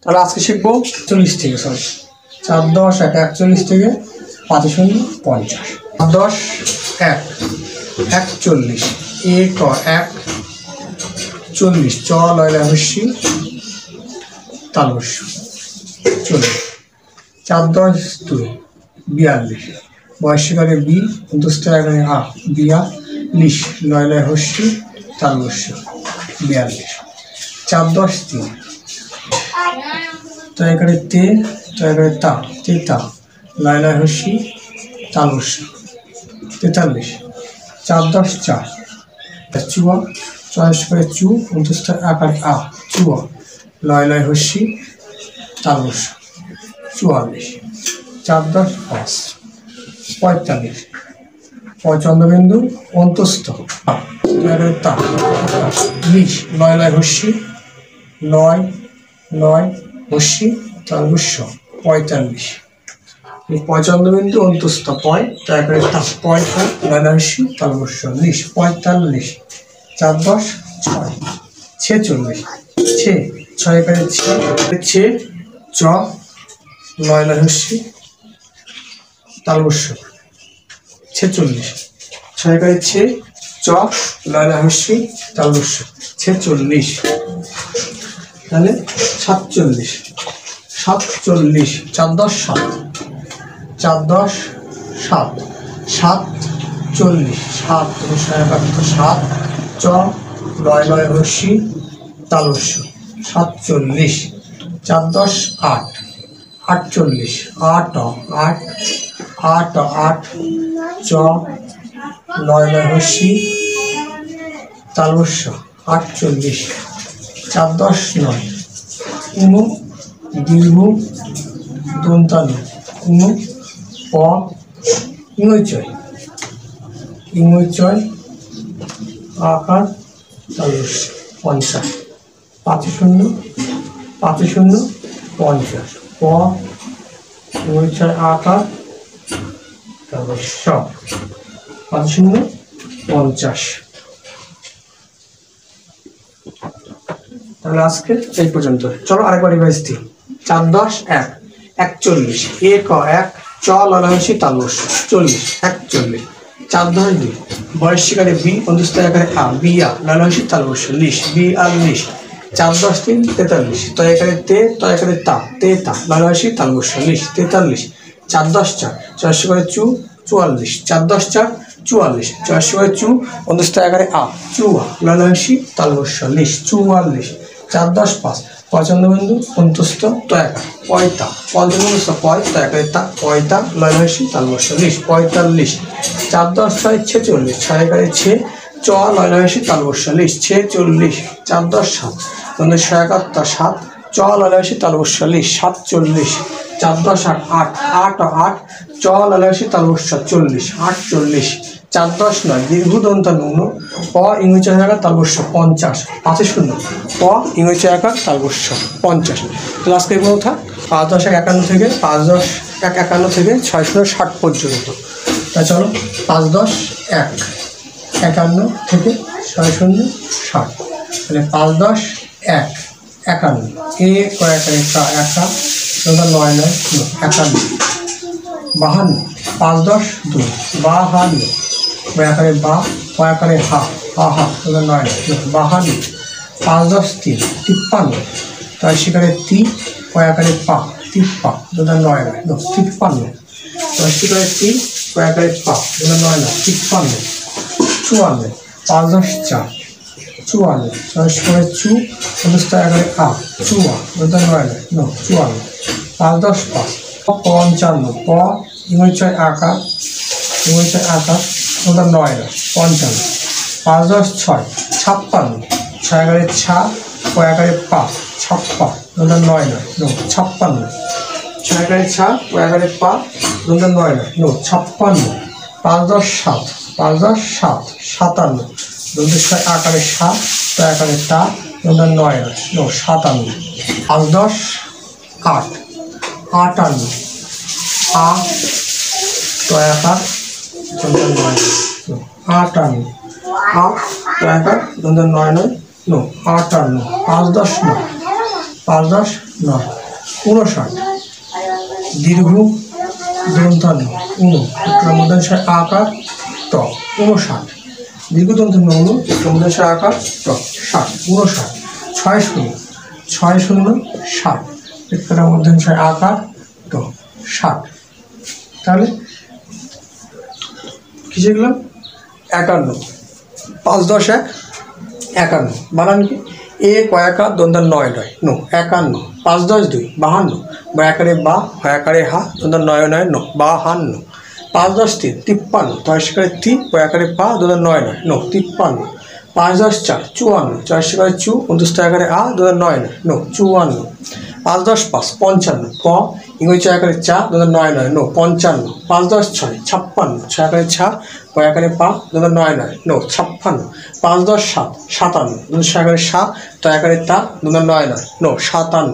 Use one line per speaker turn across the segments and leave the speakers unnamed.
তাহলে আজকে শিখবো 40 থেকে, সরি 4 10 1 41 থেকে 5 0 50। 10 1 41 এ ক 1 40 চ লয়লা হস্যি তালবস্য 40। 4 10 2 42 বয়স্যকারে বি দুস্তরে আ বিয়া লিশ লয়লা হস্যি তালবস্য 42। 4 10 3 তয়কারে তে তয়কারে তা তেতা লয়লা হস্যি তালবস্য 43। 4 10 4 চুয়া চয়েস করে চু অন্তস্থ আকার আ চুয়া লয়লা হস্যি তালবস্য 44। 4 10 5 45 পচন্দ্রবিন্দু অন্তস্থ তা লিশ লয়লা হস্যি লয় লয় হস্যি তালবস্য 45। পচন্দ্রবিন্দু অন্তস্থ পয় তারপরে তা পয় লয়লা হস্যি তালবস্য লিশ 45। 4 10 6 46 ছে ছয় করে ছে চ লয়লা হস্যি তালবস্য 46। 6 করে ছে চ লয়লা হস্যি তালবস্য 46। তাহলে 47 47 4 10 7 4 10 7 7 40 7 7 চ লয়লা হস্যি তালবস্য 47। 4 10 8 48 8 8 8 8 চ লয়লা হস্যি তালবস্য 48। 4 10 9 উনু দীর্ঘ দন্তালু উনু প ইংচয় আকার তালবস্য 50। 5 0 5 0 50 প ইংচয় আকার তালবস্য 5 0 50। তাহলে আজকে এই পর্যন্ত। চলো আরেকবার রিভাইজ দিই। 4 10 1 41 এ ক 1 চ লয়লা হস্যি তালবস্য 40 41। 4 10 2 বয়স্যকারে বি অন্তস্থ আকারে আ বিয়া লয়লা হস্যি তালবস্য লিশ 42। 4 10 3 43 তয়কারে তে তয়কারে তা তেতা লয়লা হস্যি তালবস্য লিশ 43। 4 10 4 চয়েস করে চু 44 4 10 4 44 চয়েস করে চু অন্তস্থ আকারে আ চুয়া লয়লা হস্যি তালবস্য লিশ 44। 4 10 5 পচন্দ্রবিন্দু অন্তস্থ তয়াকার পয়তা পঞ্চমস্থ পয় তয়াকারে তা পয়তা লয়লা হস্যি তালবস্য লিশ 45। 4 10 6 46 6 একারে ছে চ লয়লা হস্যি তালবস্য লিশ 46। 4 10 7 71 7 চ লয়লা হস্যি তালবস্য লিশ 47। 4 10 8 8 8 চ লয়লা হস্যি তালবস্য 40 48। 4 10 9 দীর্ঘ দন্তালু প ইংচয় আকার তালবস্য 50 5 0 প ইংচয় আকার তালবস্য 50। তো আজকে এই কথা 5 10 1 51 থেকে 5 10 1 51 থেকে 6 0 60 পর্যন্ত। তা চলো 5 10 1 51 থেকে 6 0 60। তাহলে 5 10 1 51 এ কয়েকারে কা একা 9 9 51 52। 5 10 2 52 বয়াকারে বা পয়াকারে হা হা হা 9 52। 5 10 3 53 তাই শিকারে তি পয়াকারে পা তিপ্পা 9 53। তাই শিকারে তি পয়াকারে পা 9 53 54। 5 10 4 54 চয়েস করে চু অন্তস্থ আকারে আ চুয়া 9 54। 5 10 5 55 প ইংচয় আকার 9 55। 5 10 6 56 6 একারে ছা পয়াকারে পা ছাপ্পা 9 56। 6 একারে ছা পয়াকারে পা 9 56। 5 10 7 5 10 7 57 6 আকারে সা পয়াকারে তা 9 57। 5 10 8 58 আ তয়াকার 9 58 আ তয়াকার 9 58। 5 10 9 5 10 9 59 দীর্ঘ দন্তান্ন উনো মধ্যাংশের আকার ট 59 দীর্ঘ দন্তান্ন উনো মধ্যাংশের আকার ট 60 59 6 0 6 0 60 মধ্যাংশের আকার ট 60 তাহলে কি শিখলাম 51 5 10 1 51 বানান কি এ কয়াকার দন্তান 9 9 নো 51 5 10 2 52 বা একারে বা হয়াকারে হা দন্তান 9 9 নো 52 5 10 3 53 তয়সকারে তি পয়াকারে পা দন্তান 9 9 নো 53 5 10 4 54 তয়সকারে চু অন্তস্থয়াকারে আ দন্তান 9 9 নো 54 5 10 5 55 প ইংরেজি আকারে চা দন্তান 9 9 নো 55 5 10 6 56 ছয়াকারে ছা পয়াকারে পা দন্তান 9 9 নো 56 5 10 7 57 দন্তস্বয়াকারে সা তয়াকারে তা দন্তান 9 9 নো 57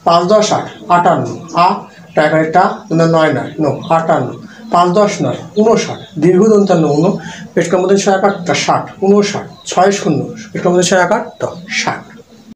5 10 8 58 আ তয়াকারে টা দন্তান 9 9 নো 58 5 10 9 59 দীর্ঘ দন্তান্ন উনো পেটকার মধ্যে 60 60 59 6 0 পেটকার মধ্যে 60 60